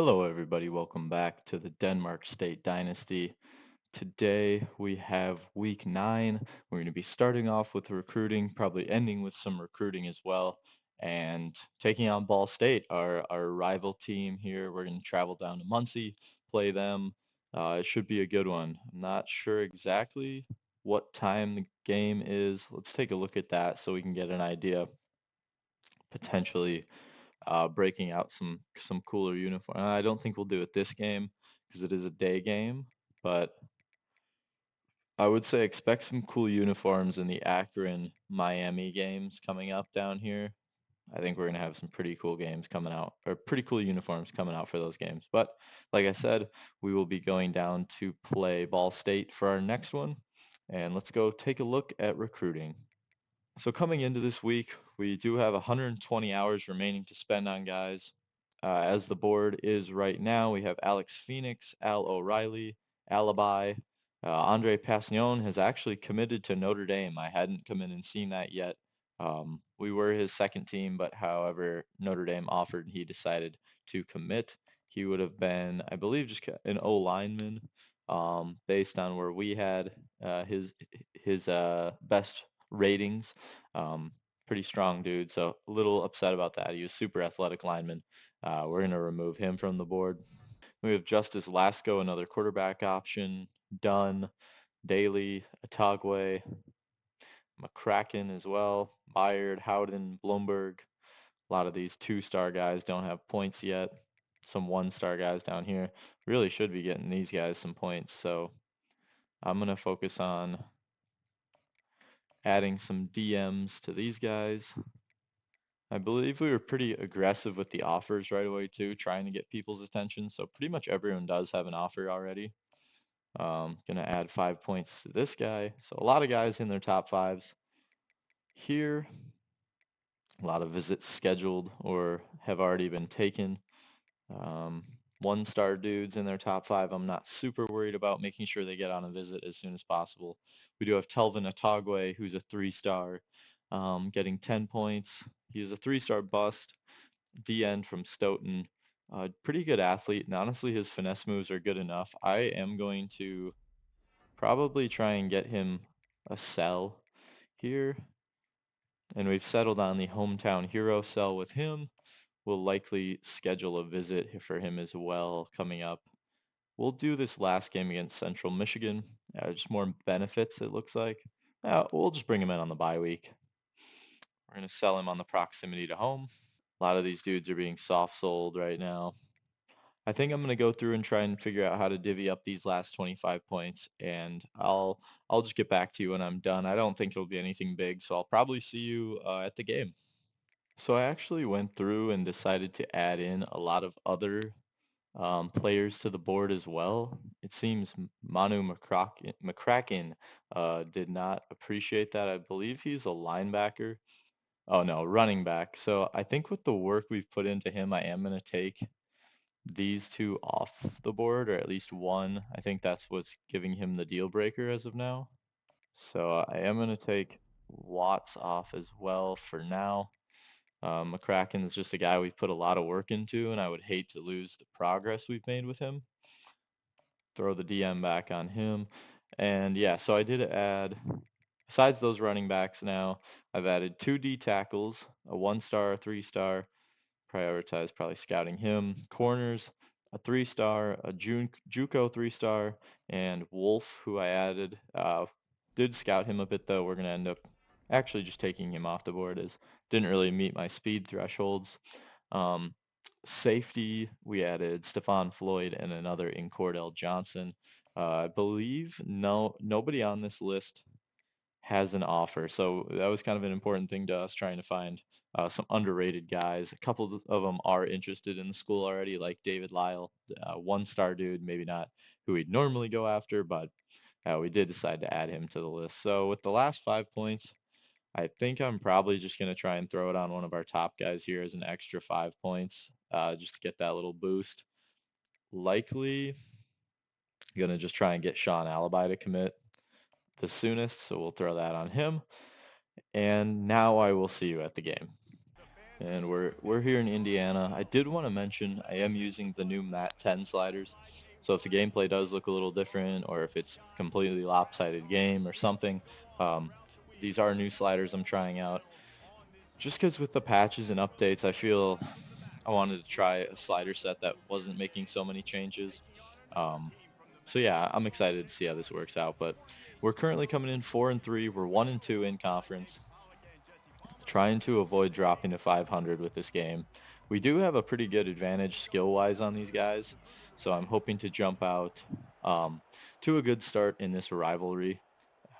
Hello, everybody. Welcome back to the Denmark State Dynasty. Today we have week 9. We're going to be starting off with recruiting, probably ending with some recruiting as well, and taking on Ball State, our rival team here. We're going to travel down to Muncie, play them. It should be a good one. I'm not sure exactly what time the game is. Let's take a look at that so we can get an idea potentially breaking out some cooler uniform. I don't think we'll do it this game because it is a day game, but I would say expect some cool uniforms in the Akron Miami games coming up down here. I think we're gonna have some pretty cool games coming out, or pretty cool uniforms coming out for those games. But like I said, we will be going down to play Ball State for our next one. And let's go take a look at recruiting. So coming into this week, we do have 120 hours remaining to spend on guys. As the board is right now, we have Alex Phoenix, Al O'Reilly, Alibi. Andre Passion has actually committed to Notre Dame. I hadn't come in and seen that yet. We were his second team, but however, Notre Dame offered, he decided to commit. He would have been, I believe, just an O lineman, based on where we had his best ratings. Um, Pretty strong dude, so a little upset about that. He was super athletic lineman. We're going to remove him from the board. We have Justice Lasco, another quarterback option. Dunn, Daly, Atagwe, McCracken as well. Byard, Howden, Blomberg. A lot of these two-star guys don't have points yet. Some one-star guys down here really should be getting these guys some points. So I'm going to focus on adding some DMs to these guys. I believe we were pretty aggressive with the offers right away too, trying to get people's attention. So pretty much everyone does have an offer already. Gonna add 5 points to this guy. So a lot of guys in their top fives here. A lot of visits scheduled or have already been taken. Um, One-star dudes in their top five. I'm not super worried about making sure they get on a visit as soon as possible. We do have Telvin Atagwe, who's a 3-star, getting 10 points. He's a 3-star bust. D-end from Stoughton. Pretty good athlete, and honestly, his finesse moves are good enough. I am going to probably try and get him a sell here, and we've settled on the hometown hero sell with him. We'll likely schedule a visit for him as well coming up. We'll do this last game against Central Michigan. Just more benefits, it looks like. We'll just bring him in on the bye week. We're going to sell him on the proximity to home. A lot of these dudes are being soft sold right now. I think I'm gonna go through and try and figure out how to divvy up these last 25 points, and I'll just get back to you when I'm done. I don't think it'll be anything big, so I'll probably see you at the game. So I actually went through and decided to add in a lot of other players to the board as well. It seems Manu McCracken did not appreciate that. I believe he's a linebacker. Oh no, running back. So I think with the work we've put into him, I am gonna take these two off the board, or at least one. I think that's what's giving him the deal breaker as of now. So I am going to take Watts off as well for now. McCracken's just a guy we've put a lot of work into, and I would hate to lose the progress we've made with him. Throw the DM back on him. And yeah, so I did add, besides those running backs now, I've added 2 D tackles, a 1-star, a 3-star, prioritize probably scouting him. Corners, a 3-star, a JUCO 3-star, and Wolf, who I added. Did scout him a bit though. We're gonna end up actually just taking him off the board as didn't really meet my speed thresholds. Um, Safety, we added Stephon Floyd and another in Cordell Johnson. I believe nobody on this list has an offer. So that was kind of an important thing to us trying to find some underrated guys. A couple of them are interested in the school already, like David Lyle, 1-star dude, maybe not who we'd normally go after, but we did decide to add him to the list. So with the last 5 points, I think I'm probably just going to try and throw it on one of our top guys here as an extra 5 points, just to get that little boost. Likely going to just try and get Sean Alibi to commit the soonest, so we'll throw that on him. And now I will see you at the game. and we're here in Indiana. I did want to mention I am using the new Mat 10 sliders. So if the gameplay does look a little different, or if it's completely lopsided game or something, these are new sliders I'm trying out. Just because with the patches and updates, I feel I wanted to try a slider set that wasn't making so many changes. Um, so yeah, I'm excited to see how this works out. But we're currently coming in 4-3. We're 1-2 in conference, trying to avoid dropping to 500 with this game. We do have a pretty good advantage skill wise on these guys, so I'm hoping to jump out um, to a good start in this rivalry.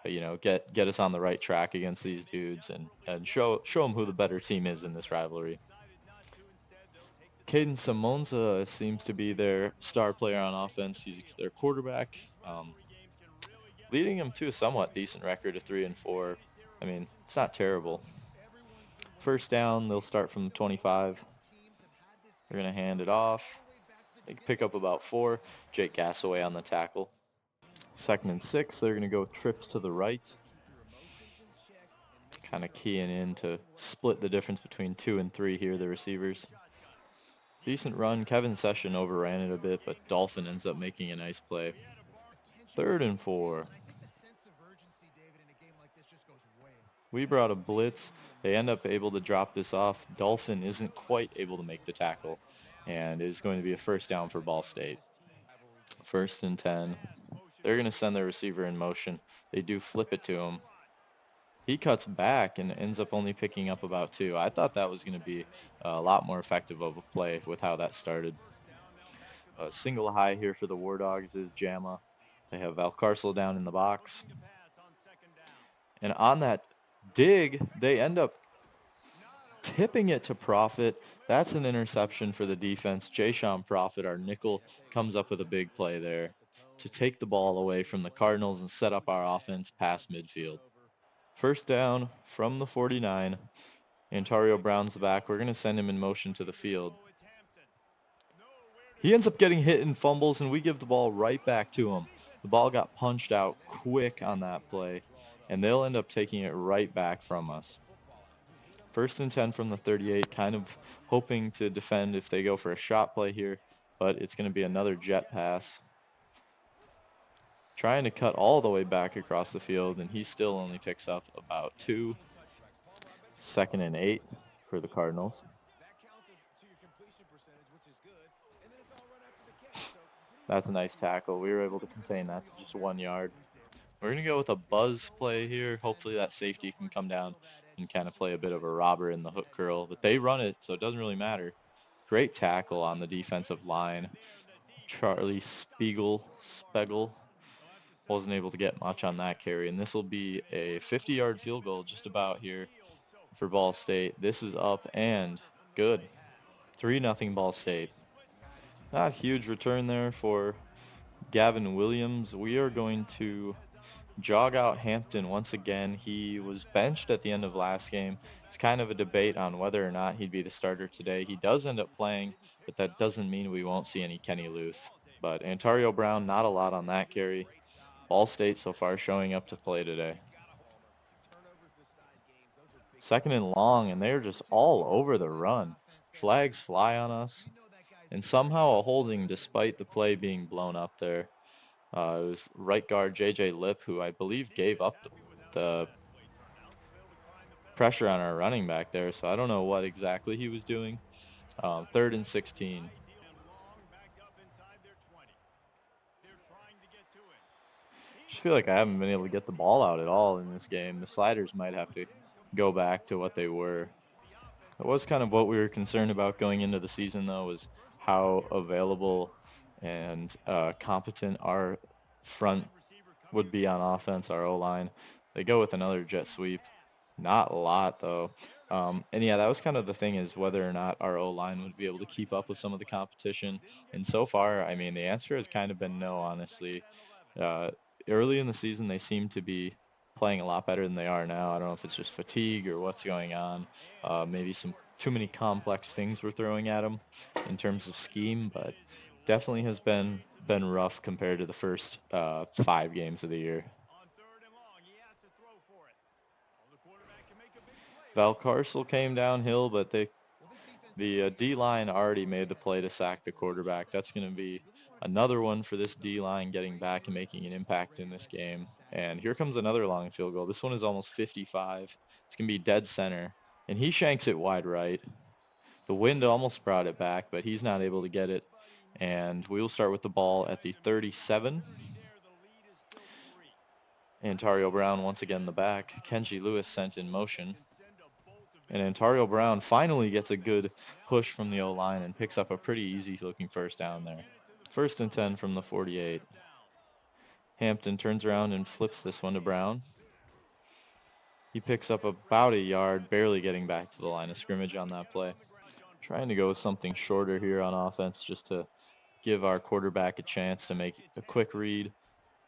Get us on the right track against these dudes and show them who the better team is in this rivalry. Caden Simonza seems to be their star player on offense. He's their quarterback, leading them to a somewhat decent record of 3-4. I mean, it's not terrible. First down, they'll start from 25. They're going to hand it off. They can pick up about 4. Jake Gassaway on the tackle. 2nd and 6, they're going to go trips to the right. Kind of keying in to split the difference between 2 and 3 here, the receivers. Decent run. Kevin Session overran it a bit, but Dolphin ends up making a nice play. 3rd and 4. We brought a blitz. They end up able to drop this off. Dolphin isn't quite able to make the tackle, and is going to be a first down for Ball State. 1st and 10. They're going to send their receiver in motion. They do flip it to him. He cuts back and ends up only picking up about 2. I thought that was going to be a lot more effective of a play with how that started. A single high here for the War Dogs is Jamma. They have Valcarcel down in the box. And on that dig, they end up tipping it to Profit. That's an interception for the defense. Jayshon Profit, our nickel, comes up with a big play there to take the ball away from the Cardinals and set up our offense past midfield. First down from the 49. Ontario Brown's the back. We're going to send him in motion to the field. He ends up getting hit and fumbles, and we give the ball right back to him. The ball got punched out quick on that play, and they'll end up taking it right back from us. 1st and 10 from the 38, kind of hoping to defend if they go for a shot play here, but it's going to be another jet pass. Trying to cut all the way back across the field, and he still only picks up about 2. 2nd and 8 for the Cardinals. That's a nice tackle. We were able to contain that to just 1 yard. We're going to go with a buzz play here. Hopefully that safety can come down and kind of play a bit of a robber in the hook curl. But they run it, so it doesn't really matter. Great tackle on the defensive line. Charlie Spiegel wasn't able to get much on that carry. And this will be a 50-yard field goal just about here for Ball State. This is up and good. 3-0 Ball State. Not huge return there for Gavin Williams. We are going to jog out Hampton once again. He was benched at the end of last game. It's kind of a debate on whether or not he'd be the starter today. He does end up playing, but that doesn't mean we won't see any Kenny Luth. But Ontario Brown, not a lot on that carry. Ball State so far showing up to play today. 2nd and long, and they're just all over the run. Flags fly on us. And somehow a holding despite the play being blown up there. It was right guard J.J. Lip, who I believe gave up the pressure on our running back there, so I don't know what exactly he was doing. 3rd and 16. Just feel like I haven't been able to get the ball out at all in this game. The sliders might have to go back to what they were. That was kind of what we were concerned about going into the season, though, was how available and competent our front would be on offense, our O-line. They go with another jet sweep. Not a lot, though. And yeah, that was kind of the thing, is whether or not our O-line would be able to keep up with some of the competition. And so far, I mean, the answer has kind of been no, honestly. Early in the season, they seem to be playing a lot better than they are now. I don't know if it's just fatigue or what's going on. Maybe some too many complex things we're throwing at them in terms of scheme, but definitely has been rough compared to the first 5 games of the year. Valcarcel came downhill, but they The D-line already made the play to sack the quarterback. That's going to be another one for this D-line getting back and making an impact in this game. And here comes another long field goal. This one is almost 55. It's going to be dead center. And he shanks it wide right. The wind almost brought it back, but he's not able to get it. And we will start with the ball at the 37. Antario Brown once again in the back. Kenji Lewis sent in motion. And Antario Brown finally gets a good push from the O-line and picks up a pretty easy-looking first down there. 1st and 10 from the 48. Hampton turns around and flips this one to Brown. He picks up about a yard, barely getting back to the line of scrimmage on that play. Trying to go with something shorter here on offense just to give our quarterback a chance to make a quick read.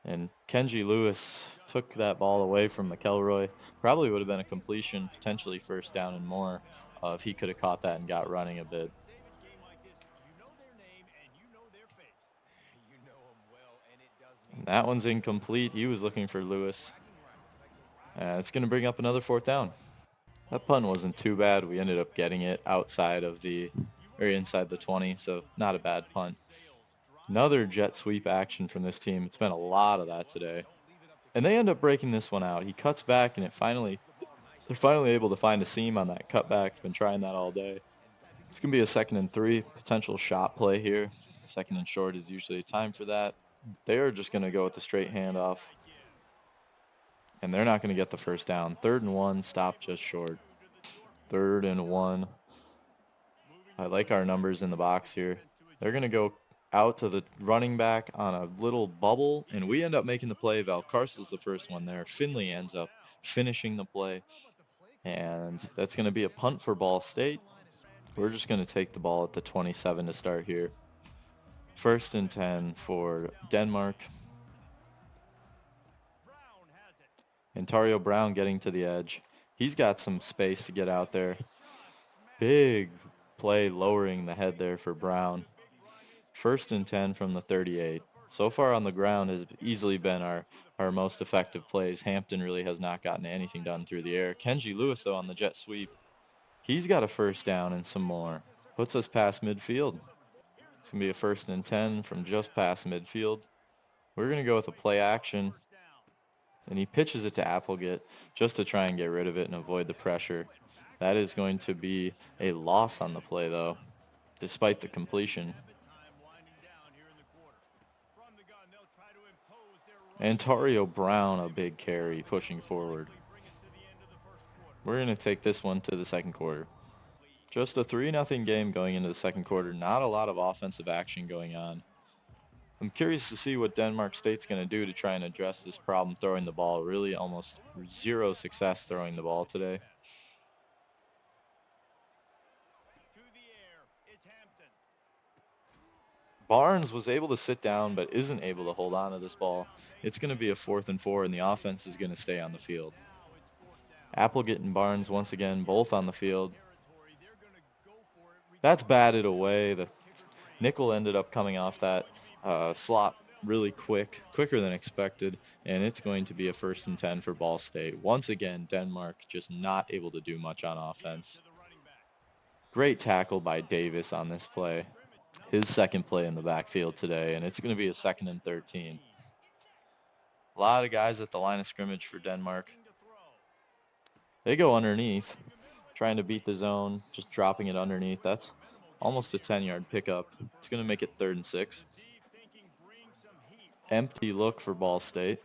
And Kenji Lewis took that ball away from McElroy. Probably would have been a completion, potentially first down and more, if he could have caught that and got running a bit. And that one's incomplete. He was looking for Lewis. It's going to bring up another 4th down. That punt wasn't too bad. We ended up getting it outside of inside the 20, so not a bad punt. Another jet sweep action from this team. It's been a lot of that today. And they end up breaking this one out. He cuts back, and they're finally able to find a seam on that cutback. Been trying that all day. It's going to be a 2nd and 3, potential shot play here. 2nd and short is usually a time for that. They are just going to go with the straight handoff. And they're not going to get the first down. 3rd and 1, stop just short. 3rd and 1. I like our numbers in the box here. They're going to go out to the running back on a little bubble, and we end up making the play. Valcarcel's the first one there. Finley ends up finishing the play, and that's going to be a punt for Ball State. We're just going to take the ball at the 27 to start here. 1st and 10 for Denmark. Antario Brown getting to the edge. He's got some space to get out there. Big play lowering the head there for Brown. 1st and 10 from the 38. So far on the ground has easily been our most effective plays. Hampton really has not gotten anything done through the air. Kenji Lewis, though, on the jet sweep, he's got a first down and some more. Puts us past midfield. It's going to be a 1st and 10 from just past midfield. We're going to go with a play action. And he pitches it to Applegate just to try and get rid of it and avoid the pressure. That is going to be a loss on the play, though, despite the completion. Antario Brown, a big carry, pushing forward. We're going to take this one to the 2nd quarter. Just a 3-0 game going into the 2nd quarter. Not a lot of offensive action going on. I'm curious to see what Denmark State's going to do to try and address this problem throwing the ball. Really almost zero success throwing the ball today. Barnes was able to sit down but isn't able to hold on to this ball. It's going to be a 4th and 4, and the offense is going to stay on the field. Applegate and Barnes once again both on the field. That's batted away. The nickel ended up coming off that slot really quicker than expected, and it's going to be a 1st and 10 for Ball State. Once again, Denmark just not able to do much on offense. Great tackle by Davis on this play. His 2nd play in the backfield today, and it's going to be a 2nd and 13. A lot of guys at the line of scrimmage for Denmark. They go underneath, trying to beat the zone, just dropping it underneath. That's almost a 10-yard pickup. It's going to make it 3rd and 6. Empty look for Ball State.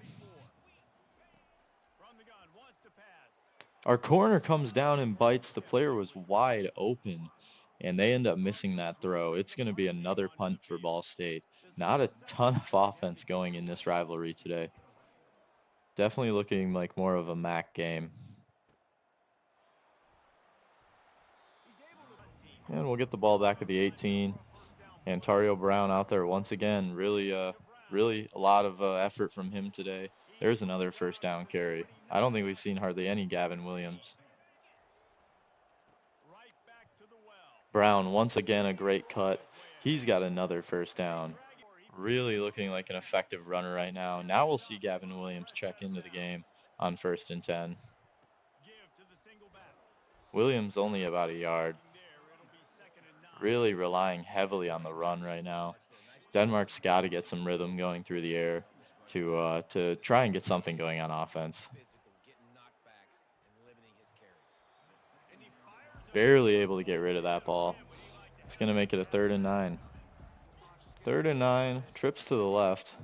Our corner comes down and bites. The player was wide open, and they end up missing that throw. It's going to be another punt for Ball State. Not a ton of offense going in this rivalry today. Definitely looking like more of a MAC game. And we'll get the ball back at the 18. Antario Brown out there once again. Really a lot of effort from him today. There's another first down carry. I don't think we've seen hardly any Gavin Williams. Brown, once again, a great cut. He's got another first down. Really looking like an effective runner right now. Now we'll see Gavin Williams check into the game on 1st and 10. Williams only about a yard. really relying heavily on the run right now. Denmark's got to get some rhythm going through the air to try and get something going on offense. Barely able to get rid of that ball. It's going to make it a 3rd and 9. 3rd and 9, trips to the left.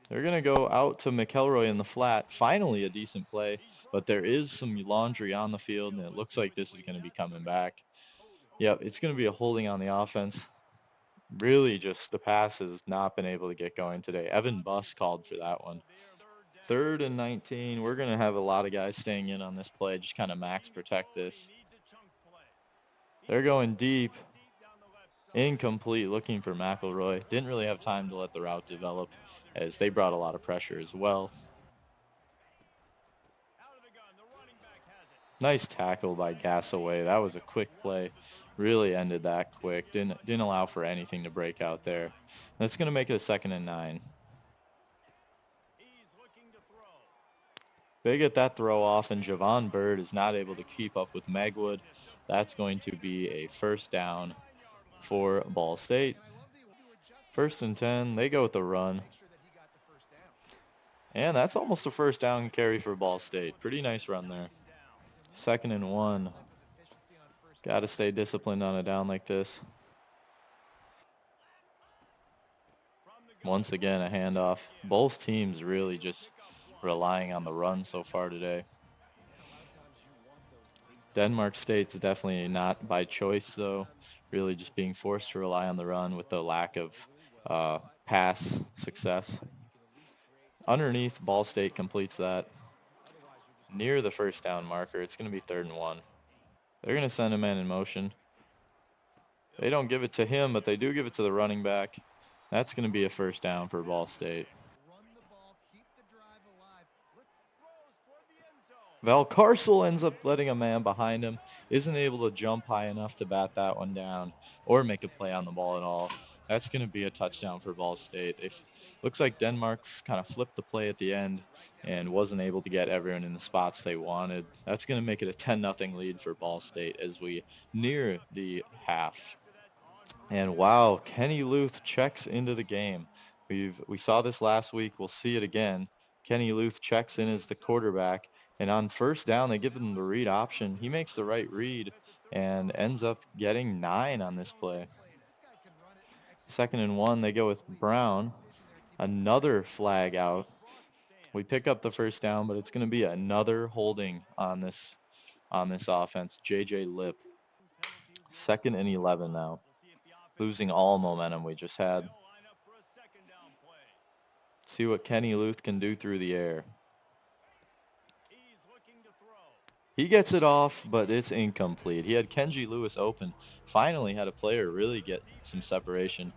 They're going to go out to McElroy in the flat. Finally, a decent play, but there is some laundry on the field, and it looks like this is going to be coming back. Yep, it's going to be a holding on the offense. Really, just the pass has not been able to get going today. Evan Buss called for that one. 3rd and 19. We're going to have a lot of guys staying in on this play, just kind of max protect this. They're going deep. Incomplete, looking for McElroy. Didn't really have time to let the route develop as they brought a lot of pressure as well. Nice tackle by Gasaway. That was a quick play. Really ended that quick. Didn't allow for anything to break out there. That's going to make it a 2nd and 9. They get that throw off, and Javon Bird is not able to keep up with Megwood. That's going to be a 1st down for Ball State. 1st and 10. They go with the run. And that's almost a 1st down carry for Ball State. Pretty nice run there. 2nd and 1. Got to stay disciplined on a down like this. Once again, a handoff. Both teams really just relying on the run so far today. Denmark State's definitely not by choice, though. Really just being forced to rely on the run with the lack of pass success. Underneath, Ball State completes that. Near the 1st down marker, it's going to be 3rd and 1. They're going to send a man in motion. They don't give it to him, but they do give it to the running back. That's going to be a 1st down for Ball State. Valcarcel ends up letting a man behind him, isn't able to jump high enough to bat that one down or make a play on the ball at all. That's going to be a touchdown for Ball State. Looks like Denmark kind of flipped the play at the end and wasn't able to get everyone in the spots they wanted. That's going to make it a 10-0 lead for Ball State as we near the half. And wow, Kenny Luth checks into the game. We saw this last week. We'll see it again. Kenny Luth checks in as the quarterback, and on 1st down, they give him the read option. He makes the right read and ends up getting 9 on this play. 2nd and 1, they go with Brown. Another flag out. We pick up the 1st down, but it's going to be another holding on this offense. JJ Lip. 2nd and 11 now. Losing all momentum we just had. See what Kenny Luth can do through the air. He gets it off, but it's incomplete. He had Kenji Lewis open. Finally had a player really get some separation,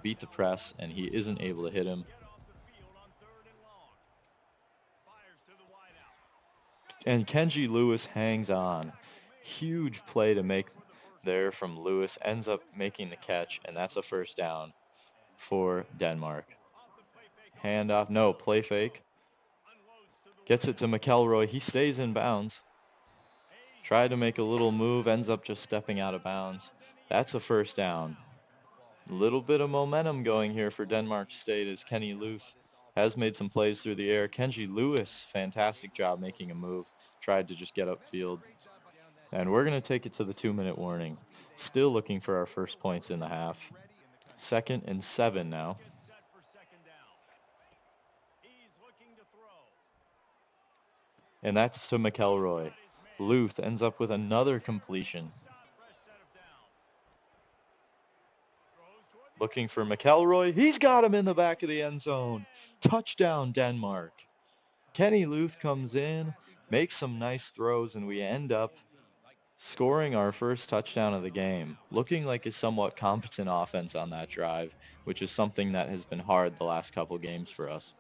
beat the press, and he isn't able to hit him. And Kenji Lewis hangs on. Huge play to make there from Lewis. Ends up making the catch, and that's a 1st down for Denmark. Handoff, no, play fake. Gets it to McElroy. He stays in bounds. Tried to make a little move, ends up just stepping out of bounds. That's a 1st down. A little bit of momentum going here for Denmark State as Kenny Luth has made some plays through the air. Kenji Lewis, fantastic job making a move. Tried to just get upfield. And we're going to take it to the 2-minute warning. Still looking for our first points in the half. 2nd and 7 now. And that's to McElroy. Luth ends up with another completion. Looking for McElroy. He's got him in the back of the end zone. Touchdown, Denmark. Kenny Luth comes in, makes some nice throws, and we end up scoring our first touchdown of the game. Looking like a somewhat competent offense on that drive, which is something that has been hard the last couple games for us.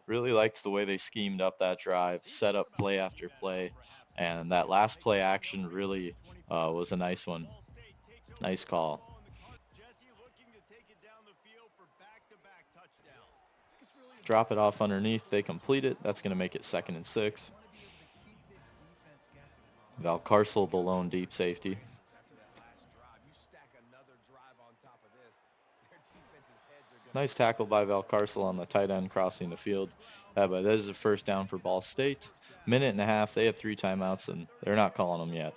Really liked the way they schemed up that drive, set up play after play, and that last play action really was a nice one. Nice call. Drop it off underneath. They complete it. That's going to make it 2nd and 6. Valcarcel, the lone deep safety. Nice tackle by Valcarcel on the tight end crossing the field. But that is a first down for Ball State. Minute and a half. They have 3 timeouts, and they're not calling them yet.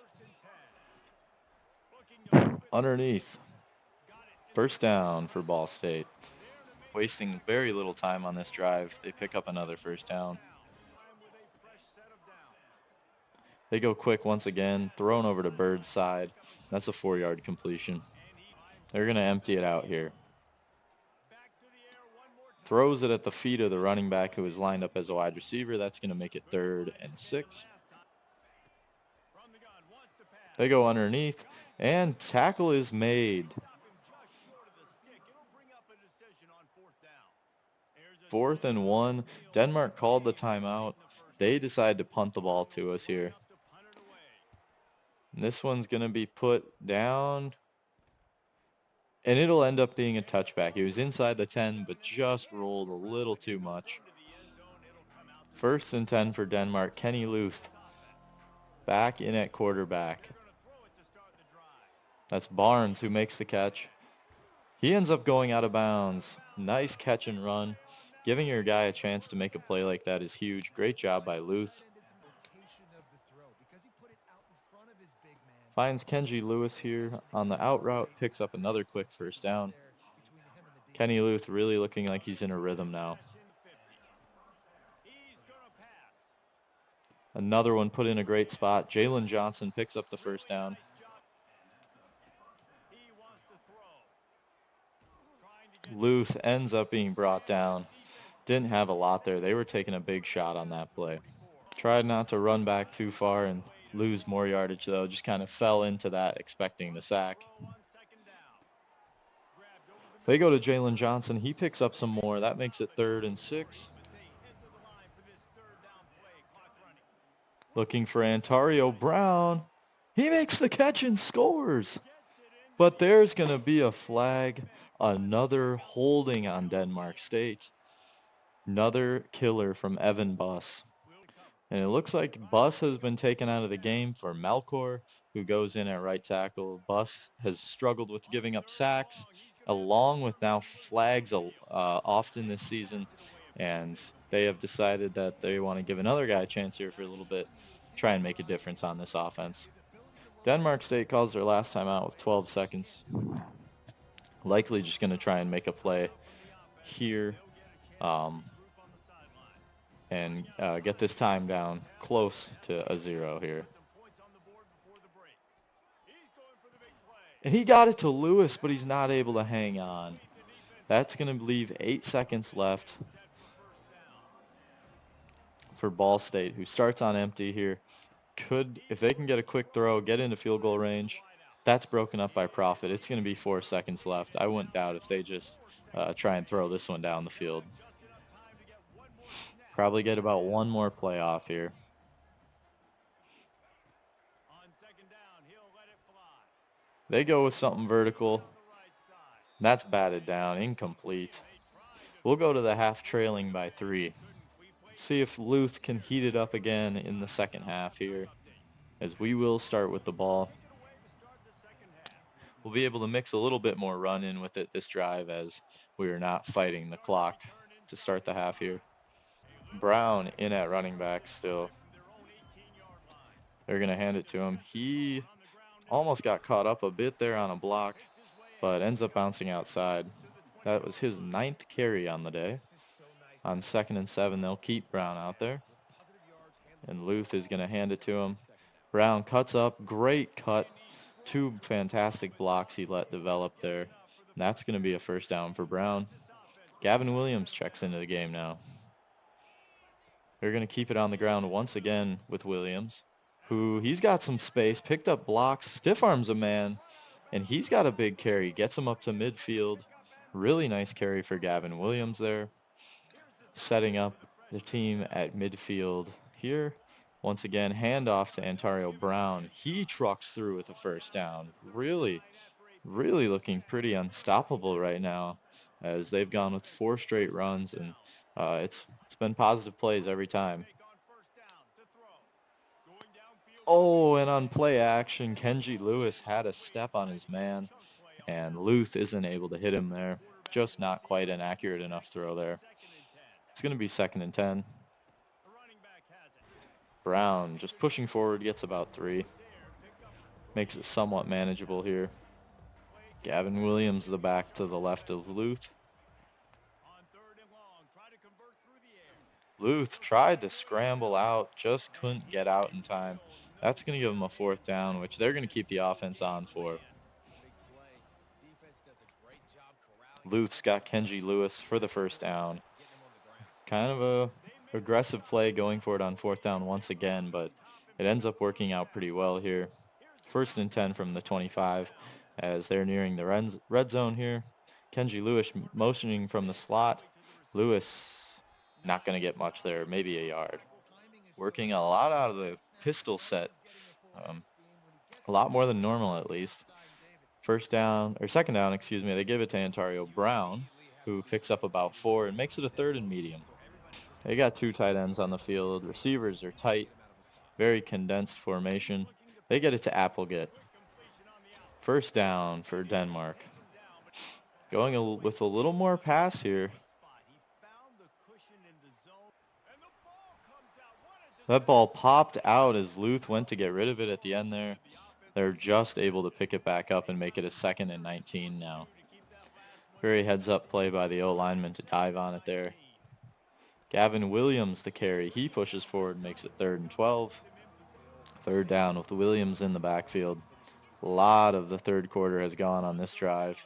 Underneath. First down for Ball State. Wasting very little time on this drive. They pick up another first down. They go quick once again, thrown over to Bird's side. That's a 4-yard completion. They're going to empty it out here. Throws it at the feet of the running back who is lined up as a wide receiver. That's going to make it 3rd and 6. They go underneath, and tackle is made. 4th and 1. Denmark called the timeout. They decide to punt the ball to us here. And this one's going to be put down, and it'll end up being a touchback. He was inside the 10, but just rolled a little too much. 1st and 10 for Denmark. Kenny Luth back in at quarterback. That's Barnes who makes the catch. He ends up going out of bounds. Nice catch and run. Giving your guy a chance to make a play like that is huge. Great job by Luth. Finds Kenji Lewis here on the out route. Picks up another quick first down. Kenny Luth really looking like he's in a rhythm now. Another one put in a great spot. Jalen Johnson picks up the first down. Luth ends up being brought down. Didn't have a lot there. They were taking a big shot on that play. Tried not to run back too far and lose more yardage, though. Just kind of fell into that, expecting the sack. They go to Jalen Johnson. He picks up some more. That makes it 3rd and 6. Looking for Antario Brown. He makes the catch and scores. But there's going to be a flag. Another holding on Denmark State. Another killer from Evan Buss. And it looks like Buss has been taken out of the game for Malcor, who goes in at right tackle. Buss has struggled with giving up sacks, along with now flags often this season. And they have decided that they want to give another guy a chance here for a little bit, try and make a difference on this offense. Denmark State calls their last time out with 12 seconds. Likely just going to try and make a play here. And get this time down close to a 0 here. And he got it to Lewis, but he's not able to hang on. That's going to leave 8 seconds left for Ball State, who starts on empty here. If they can get a quick throw, get into field goal range, that's broken up by Profit. It's going to be 4 seconds left. I wouldn't doubt if they just try and throw this one down the field. Probably get about one more play off here. They go with something vertical. That's batted down, incomplete. We'll go to the half trailing by 3. Let's see if Luth can heat it up again in the second half here, as we will start with the ball. We'll be able to mix a little bit more run in with it this drive, as we are not fighting the clock to start the half here. Brown in at running back still. They're going to hand it to him. He almost got caught up a bit there on a block, but ends up bouncing outside. That was his 9th carry on the day. On 2nd and 7, they'll keep Brown out there. And Luth is going to hand it to him. Brown cuts up. Great cut. 2 fantastic blocks he let develop there. And that's going to be a first down for Brown. Gavin Williams checks into the game now. They're going to keep it on the ground once again with Williams, who he's got some space, picked up blocks, stiff arms a man, and he's got a big carry, gets him up to midfield. Really nice carry for Gavin Williams there. Setting up the team at midfield here. Once again, handoff to Antario Brown. He trucks through with a first down. Really looking pretty unstoppable right now, as they've gone with 4 straight runs, and it's been positive plays every time. Oh, and on play action, Kenji Lewis had a step on his man, and Luth isn't able to hit him there. Just not quite an accurate enough throw there. It's going to be 2nd and 10. Brown just pushing forward, gets about 3. Makes it somewhat manageable here. Gavin Williams, the back to the left of Luth. Luth tried to scramble out, just couldn't get out in time. That's going to give them a 4th down, which they're going to keep the offense on for. Luth's got Kenji Lewis for the 1st down. Kind of a aggressive play going for it on 4th down once again, but it ends up working out pretty well here. 1st and 10 from the 25 as they're nearing the red zone here. Kenji Lewis motioning from the slot. Lewis not going to get much there, maybe a yard. Working a lot out of the pistol set, a lot more than normal at least. 2nd down, excuse me, they give it to Antario Brown, who picks up about 4 and makes it a 3rd and medium. They got 2 tight ends on the field. Receivers are tight, very condensed formation. They get it to Applegate. 1st down for Denmark. Going with a little more pass here. That ball popped out as Luth went to get rid of it at the end there. They're just able to pick it back up and make it a 2nd and 19 now. Very heads-up play by the O-lineman to dive on it there. Gavin Williams, the carry, he pushes forward, makes it 3rd and 12. 3rd down with Williams in the backfield. A lot of the 3rd quarter has gone on this drive.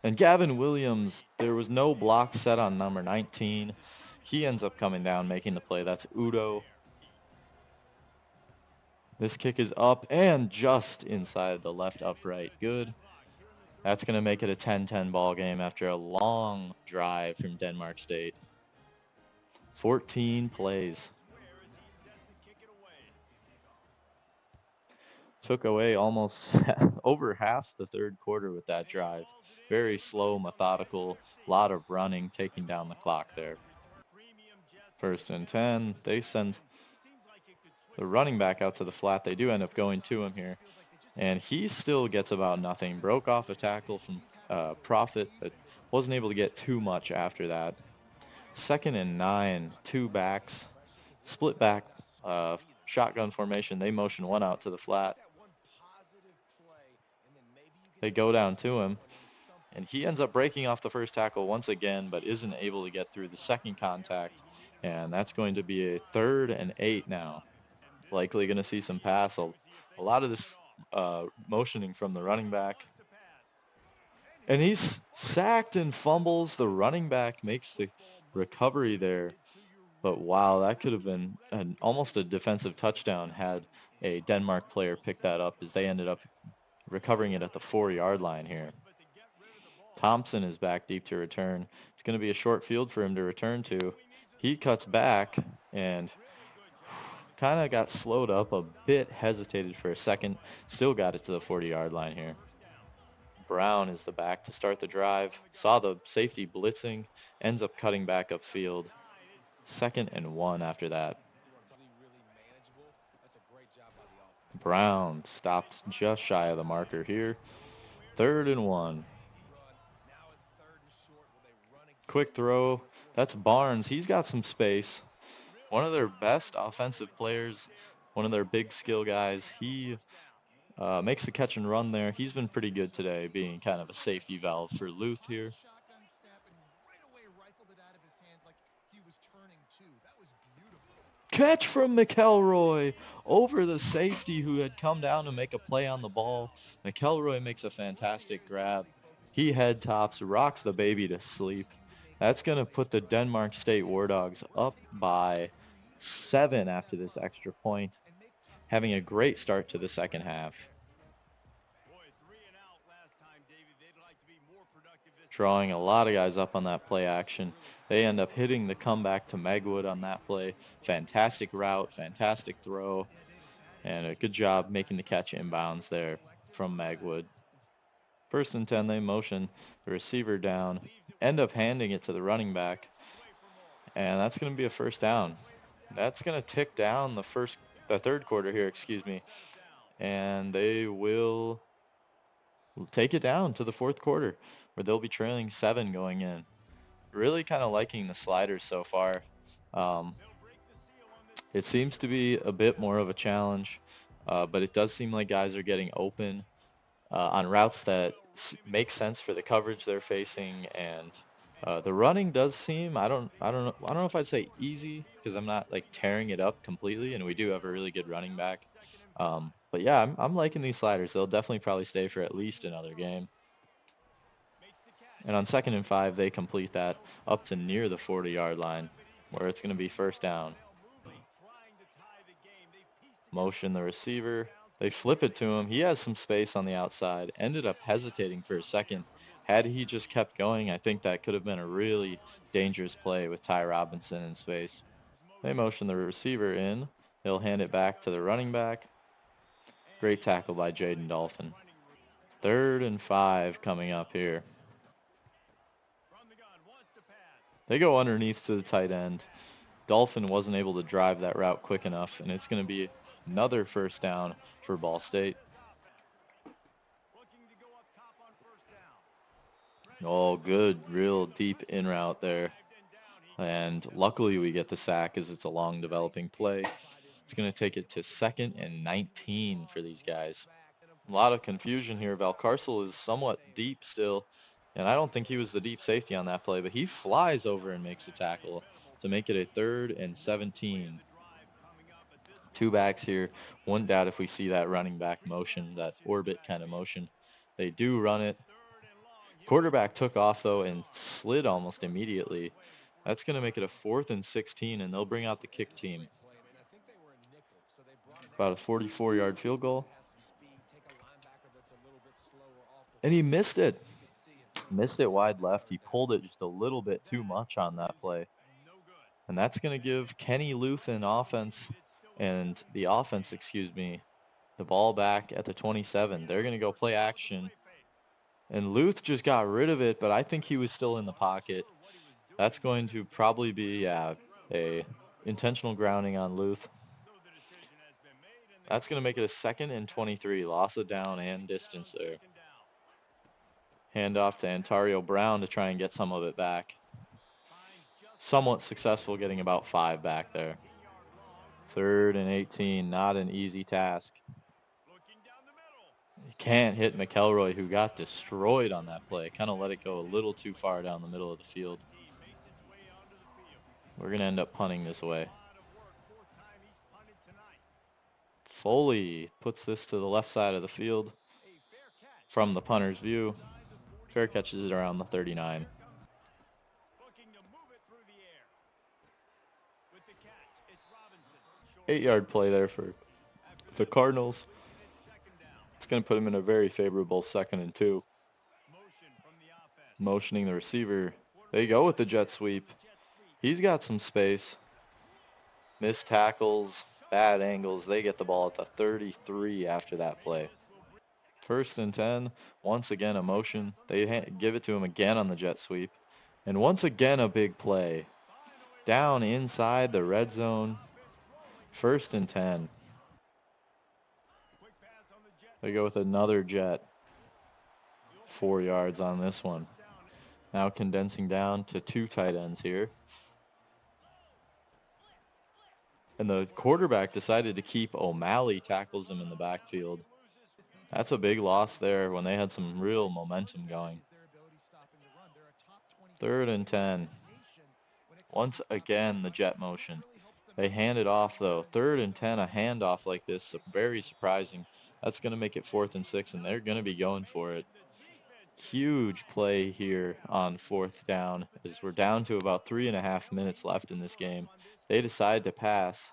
And Gavin Williams, there was no block set on number 19. He ends up coming down, making the play. That's Udo. This kick is up and just inside the left upright. Good. That's going to make it a 10-10 ball game after a long drive from Denmark State. 14 plays. Took away almost over half the 3rd quarter with that drive. Very slow, methodical, lot of running, taking down the clock there. 1st and 10. They send the running back out to the flat. They do end up going to him here. And he still gets about nothing. Broke off a tackle from Profit, but wasn't able to get too much after that. 2nd and 9, 2 backs. Split back shotgun formation. They motion one out to the flat. They go down to him, and he ends up breaking off the 1st tackle once again, but isn't able to get through the 2nd contact, and that's going to be a 3rd and 8 now. Likely going to see some pass. A lot of this motioning from the running back. And he's sacked and fumbles. The running back makes the recovery there. But wow, that could have been almost a defensive touchdown had a Denmark player picked that up, as they ended up recovering it at the 4-yard line here. Thompson is back deep to return. It's going to be a short field for him to return to. He cuts back and kind of got slowed up a bit, hesitated for a second, still got it to the 40-yard line here. Brown is the back to start the drive. Saw the safety blitzing, ends up cutting back upfield. 2nd and 1 after that. Brown stopped just shy of the marker here. 3rd and 1. Quick throw. That's Barnes. He's got some space. One of their best offensive players, one of their big skill guys. He makes the catch and run there. He's been pretty good today, being kind of a safety valve for Luth here. Catch from McElroy over the safety who had come down to make a play on the ball. McElroy makes a fantastic grab. He head tops, rocks the baby to sleep. That's going to put the Denmark State War Dogs up by 7 after this extra point, having a great start to the 2nd half. Drawing a lot of guys up on that play action. They end up hitting the comeback to Megwood on that play. Fantastic route, fantastic throw, and a good job making the catch inbounds there from Megwood. 1st and 10, they motion the receiver down, end up handing it to the running back, and that's going to be a 1st down. That's going to tick down the first the third quarter here, excuse me, and they will take it down to the fourth quarter, where they'll be trailing 7 going in. Really kind of liking the sliders so far. Um, it seems to be a bit more of a challenge, but it does seem like guys are getting open on routes that make sense for the coverage they're facing, and the running does seem, I don't know if I'd say easy, because I'm not like tearing it up completely, and we do have a really good running back. But yeah, I'm liking these sliders. They'll definitely probably stay for at least another game. And on 2nd and 5, they complete that up to near the 40-yard line, where it's going to be first down. Motion the receiver. They flip it to him. He has some space on the outside. Ended up hesitating for a second. Had he just kept going, I think that could have been a really dangerous play with Ty Robinson in space. They motion the receiver in. He'll hand it back to the running back. Great tackle by Jaden Dolphin. 3rd and 5 coming up here. They go underneath to the tight end. Dolphin wasn't able to drive that route quick enough, and it's going to be another first down for Ball State. Oh, good, real deep in route there. And luckily we get the sack as it's a long developing play. It's going to take it to 2nd and 19 for these guys. A lot of confusion here. Valcarcel is somewhat deep still, and I don't think he was the deep safety on that play, but he flies over and makes a tackle to make it a 3rd and 17. 2 backs here. One doubt if we see that running back motion, that orbit kind of motion. They do run it. Quarterback took off, though, and slid almost immediately. That's going to make it a 4th and 16, and they'll bring out the kick team. About a 44-yard field goal. And he missed it. Missed it wide left. He pulled it just a little bit too much on that play. And that's going to give Kenny Luthen the offense, the ball back at the 27. They're going to go play action. And Luth just got rid of it, but I think he was still in the pocket. That's going to probably be a intentional grounding on Luth. That's going to make it a 2nd and 23. Loss of down and distance there. Hand off to Ontario Brown to try and get some of it back. Somewhat successful getting about 5 back there. 3rd and 18, not an easy task. You can't hit McElroy, who got destroyed on that play. Kind of let it go a little too far down the middle of the field. We're going to end up punting this away. Foley puts this to the left side of the field from the punter's view. Fair catches it around the 39. 8-yard play there for the Cardinals. It's going to put him in a very favorable 2nd and 2. Motioning the receiver. They go with the jet sweep. He's got some space. Missed tackles, bad angles. They get the ball at the 33 after that play. 1st and 10. Once again, a motion. They give it to him again on the jet sweep. And once again, a big play. Down inside the red zone. 1st and 10. They go with another jet. 4 yards on this one. Now condensing down to 2 tight ends here. And the quarterback decided to keep O'Malley, tackles him in the backfield. That's a big loss there when they had some real momentum going. 3rd and 10. Once again, the jet motion. They hand it off, though. 3rd and 10, a handoff like this, very surprising. That's going to make it 4th and 6, and they're going to be going for it. Huge play here on 4th down, as we're down to about 3.5 minutes left in this game. They decide to pass.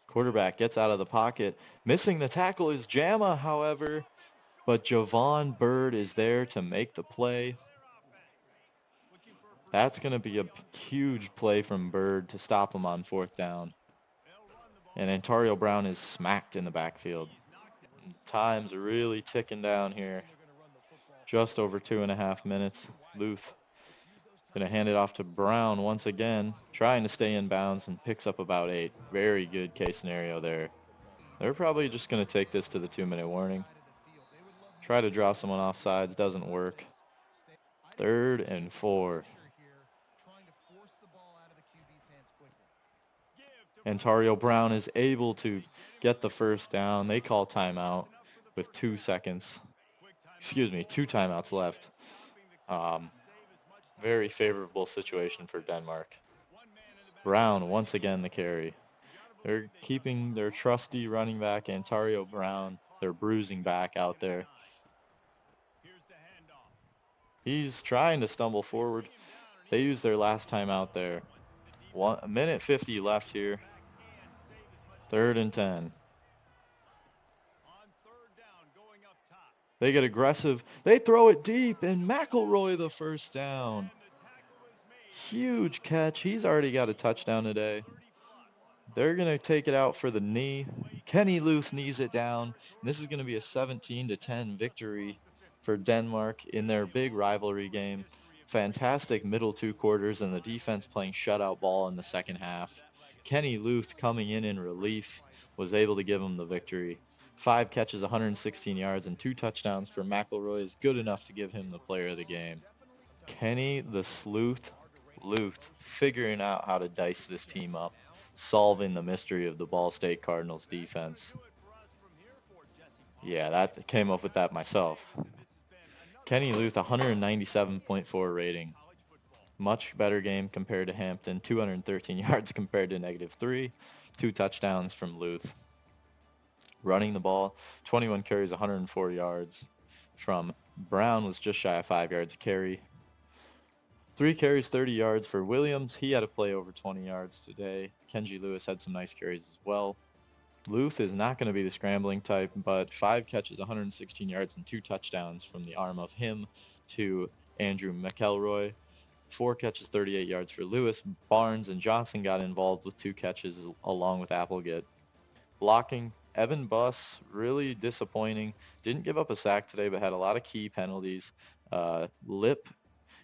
Quarterback gets out of the pocket. Missing the tackle is Jama, however, but Javon Bird is there to make the play. That's going to be a huge play from Bird to stop him on 4th down. And Ontario Brown is smacked in the backfield. Time's really ticking down here. Just over 2.5 minutes. Luth. Gonna hand it off to Brown once again, trying to stay in bounds and picks up about 8. Very good case scenario there. They're probably just gonna take this to the 2-minute warning. Try to draw someone off sides, doesn't work. 3rd and 4. Antonio Brown is able to get the first down. They call timeout with 2 seconds. Excuse me, 2 timeouts left. Um, Very favorable situation for Denmark. Brown once again the carry. They're keeping their trusty running back Antonio Brown, their bruising back out there. He's trying to stumble forward. They used their last time out there. 1 minute 50 left here. 3rd and 10. They get aggressive. They throw it deep, and McElroy the first down. Huge catch. He's already got a touchdown today. They're going to take it out for the knee. Kenny Luth knees it down. And this is going to be a 17-10 victory for Denmark in their big rivalry game. Fantastic middle 2 quarters and the defense playing shutout ball in the second half. Kenny Luth coming in relief was able to give them the victory. 5 catches, 116 yards, and 2 touchdowns for McElroy is good enough to give him the player of the game. Kenny the Sleuth Luth figuring out how to dice this team up, solving the mystery of the Ball State Cardinals defense. Yeah, that came up with that myself. Kenny Luth, 197.4 rating. Much better game compared to Hampton. 213 yards compared to -3. 2 touchdowns from Luth. Running the ball, 21 carries, 104 yards. From Brown was just shy of 5 yards a carry. 3 carries, 30 yards for Williams. He had a play over 20 yards today. Kenji Lewis had some nice carries as well. Luth is not going to be the scrambling type, but 5 catches, 116 yards, and 2 touchdowns from the arm of him to Andrew McElroy. 4 catches, 38 yards for Lewis. Barnes and Johnson got involved with 2 catches along with Applegate. Blocking, Evan Buss, really disappointing. Didn't give up a sack today, but had a lot of key penalties. Lip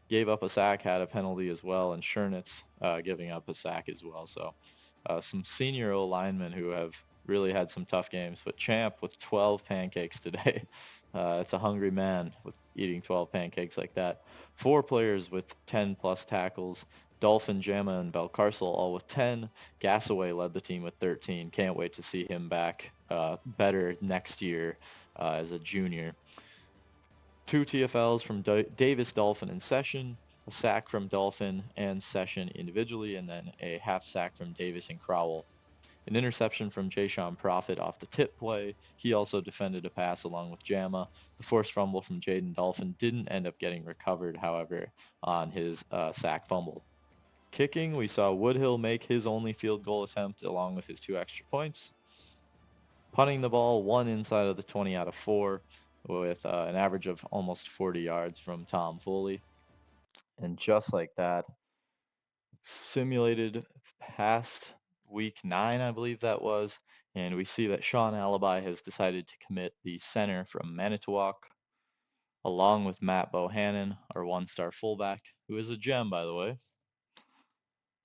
gave up a sack, had a penalty as well, and Schernitz giving up a sack as well. So some senior O linemen who have really had some tough games. But Champ with 12 pancakes today. It's a hungry man with eating 12 pancakes like that. 4 players with 10 plus tackles. Dolphin, Jamma, and Belcarcel all with 10. Gassaway led the team with 13. Can't wait to see him back better next year as a junior. 2 TFLs from Davis, Dolphin, and Session. A sack from Dolphin and Session individually, and then a half sack from Davis and Crowell. An interception from Jayshon Prophet off the tip play. He also defended a pass along with Jamma. The forced fumble from Jaden Dolphin didn't end up getting recovered, however, on his sack fumble. Kicking, we saw Woodhill make his only field goal attempt along with his 2 extra points. Punting the ball, 1 inside of the 20 out of 4 with an average of almost 40 yards from Tom Foley. And just like that, simulated past week 9, I believe that was, and we see that Sean Alibi has decided to commit the center from Manitowoc, along with Matt Bohannon, our 1-star fullback, who is a gem, by the way.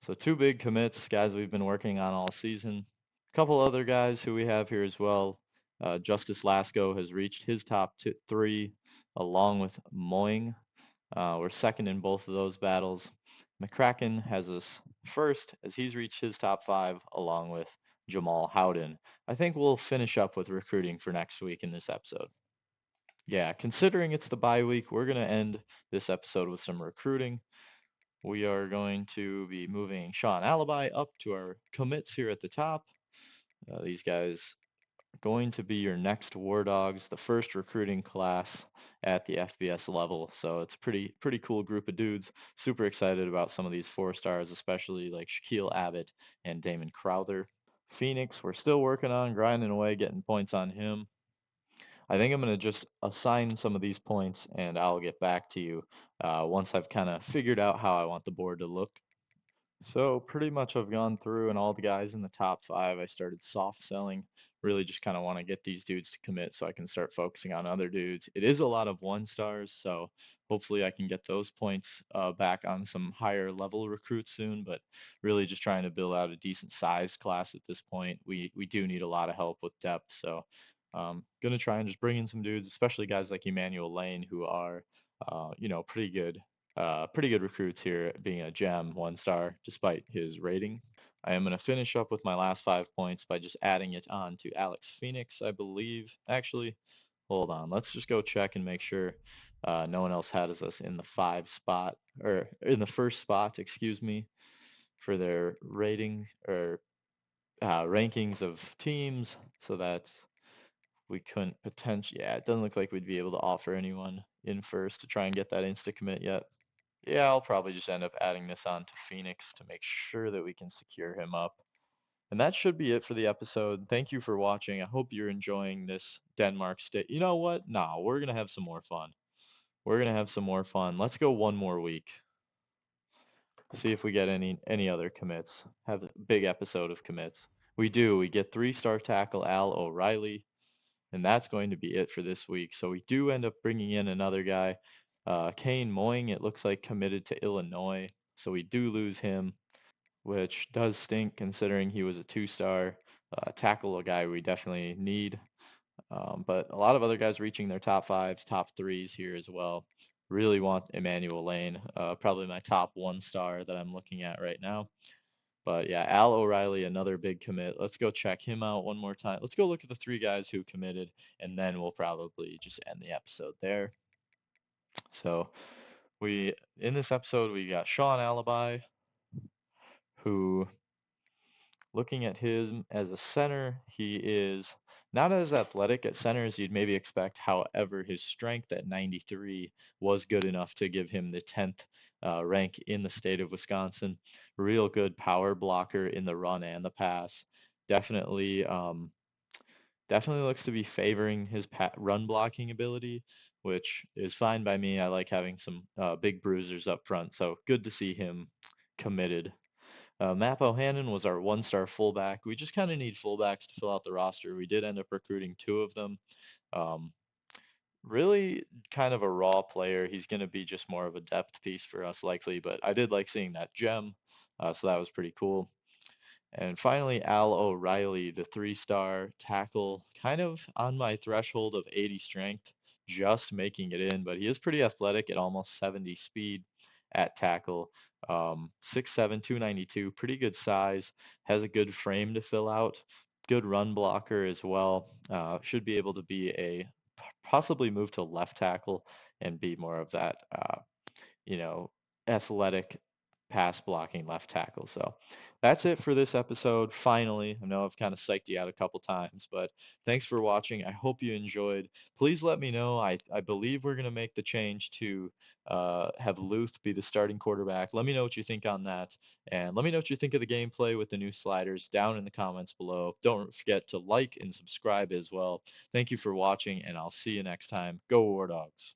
So 2 big commits, guys we've been working on all season. A couple other guys who we have here as well. Justice Lasco has reached his top 3, along with Moing. We're second in both of those battles. McCracken has us first as he's reached his top 5 along with Jamal Howden. I think we'll finish up with recruiting for next week in this episode. Yeah, considering it's the bye week, we're going to end this episode with some recruiting. We are going to be moving Sean Alibi up to our commits here at the top. These guys going to be your next War Dogs, the first recruiting class at the FBS level. So it's a pretty cool group of dudes. Super excited about some of these 4-stars, especially like Shaquille Abbott and Damon Crowther. Phoenix, we're still working on grinding away, getting points on him. I think I'm going to just assign some of these points and I'll get back to you once I've kind of figured out how I want the board to look. So pretty much I've gone through and all the guys in the top five, I started soft selling. Really just kind of want to get these dudes to commit so I can start focusing on other dudes. It is a lot of one stars, so hopefully I can get those points back on some higher level recruits soon. But really just trying to build out a decent size class at this point. We do need a lot of help with depth, so gonna try and just bring in some dudes, especially guys like Emmanuel Lane who are pretty good recruits here, being a gem, 1 star, despite his rating. I am going to finish up with my last 5 points by just adding it on to Alex Phoenix, I believe. Actually, hold on. Let's just go check and make sure no one else has us in the in the first spot, excuse me, for their rating or rankings of teams, so that we couldn't potentially. Yeah, it doesn't look like we'd be able to offer anyone in first to try and get that insta commit yet. Yeah, I'll probably just end up adding this on to Phoenix to make sure that we can secure him up. And that should be it for the episode. Thank you for watching. I hope you're enjoying this Denmark state. You know what? Nah, we're going to have some more fun. We're going to have some more fun. Let's go 1 more week. See if we get any other commits. Have a big episode of commits. We do. We get 3-star tackle Al O'Reilly, and that's going to be it for this week. So we do end up bringing in another guy, Kane Moing. It looks like committed to Illinois, so we do lose him, which does stink considering he was a 2-star tackle, a guy we definitely need. But a lot of other guys reaching their top fives, top threes here as well. Really want Emmanuel Lane, probably my top 1 star that I'm looking at right now. But yeah, Al O'Reilly, another big commit. Let's go check him out one more time. Let's go look at the 3 guys who committed, and then we'll probably just end the episode there. So we in this episode we got Sean Alibi, who, looking at him as a center, he is not as athletic at center as you'd maybe expect. However, his strength at 93 was good enough to give him the 10th rank in the state of Wisconsin. Real good power blocker in the run and the pass. Definitely, definitely looks to be favoring his run blocking ability, which is fine by me. I like having some big bruisers up front, so good to see him committed. Matt Bohannon was our 1-star fullback. We just kind of need fullbacks to fill out the roster. We did end up recruiting 2 of them. Um, Really kind of a raw player. He's going to be just more of a depth piece for us, likely, but I did like seeing that gem, so that was pretty cool. And finally, Al O'Reilly, the 3-star tackle, kind of on my threshold of 80 strength, just making it in, but he is pretty athletic at almost 70 speed at tackle. 6'7", 292, pretty good size, has a good frame to fill out, good run blocker as well. Should be able to be possibly move to left tackle and be more of that you know, athletic pass blocking left tackle. So that's it for this episode. Finally, I know I've kind of psyched you out a couple times, but thanks for watching. I hope you enjoyed. Please let me know. I believe we're going to make the change to have Luth be the starting quarterback. Let me know what you think on that. And let me know what you think of the gameplay with the new sliders down in the comments below. Don't forget to like and subscribe as well. Thank you for watching, and I'll see you next time. Go War Dogs.